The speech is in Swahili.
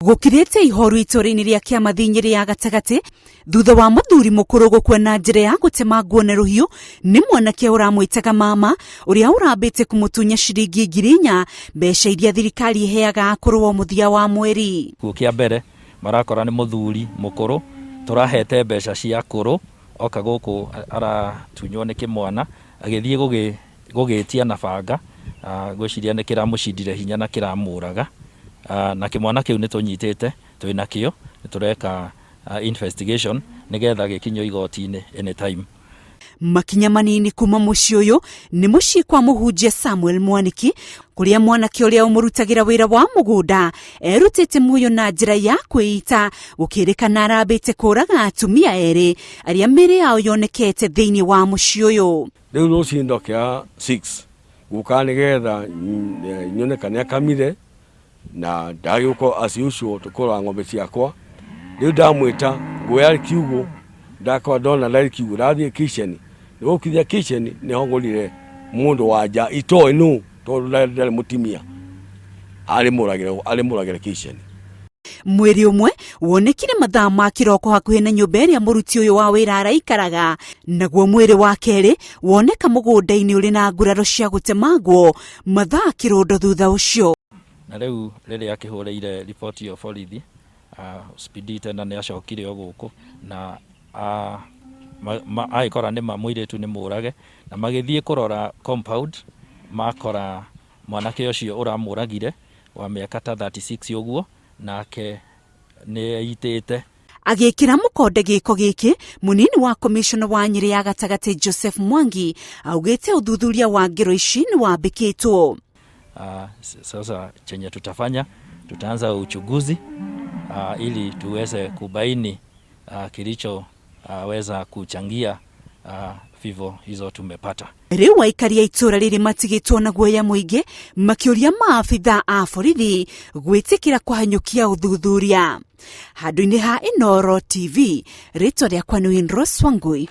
Gukirite ihoru itori-ini ria kiama thinyiri ya gatagati thutha wa muthuri mukuru gukua na njira ya gutemangwo na ruhiu ni mwanake uramwitaga mama uria urambite kumutunya ciringi 4,000 mbeca iria thirikari iheaga akuru wa muthia wa mweri. Gukia mbere marakora ni muthuri mukuru turahete mbeca cia akuru oka guku aratunywo ni kimwana agithie gugitia na banga gwiciria ni kiramucindire hinya na kiramuraga. Na kimwana kiu nitunyitite twina kio nitureka investigation nigetha gikinyo igoti-ini anytime. Makinya manini kuma muci uyu ni muci kwa muhunjia Samuel Mwaniki kuria mwanake uria umurutagira wira wa mugunda erutite muyo na njira ya kwiita gukirikana arambite kuraga atumia eri aria miri yao yonekete thiini wa muci uyu. Riu rucindo kia 6 guka nigetha nyonekane akamire na ndagĩuko as usual tukora ng'ombe ciakwa. Riu ndamwita nguoya kiugo ndakwa ndona ndari kiugo ndathie kitchen nigukithia kitchen niho ngorire mundu wanja itoe nu tondu ndari mutimia ari muragire kitchen. Mweri umwe wonekire mathaa ma kiroko hakuhi na nyumba iria muruti uyu wa wira araikaraga, naguo mwiri wa keri woneka mugunda-ini uri na nguraro cia gutemangwo mathaa kirundo thutha ucio. Na riu riria akihureire report yo borithi speed tena ni acokire o guku na aikora ni mamwiritu ni murage na magithie kurora compound makora mwanake ucio uramuragire wa miaka ta 36 uguo nake ni itete. Agikira mukonde giko giki munini wa commissioner wa Nyeri ya gatagati Joseph Mwangi augite uthuthuria wa ngero ici ni wambikitwo. Sasa chenye tutafanya tutaanza uchunguzi ili tuweze kubaini kilicho weza kuchangia vifo hizo tumepata. Riu waikaria itura riri matigitwo na guoya muingi makiuria maafitha a borithi gwitikira kuhanyukia uthuthuria. Handu-ini ha Inoro TV, ritwa riakwa ni Rose Wangui.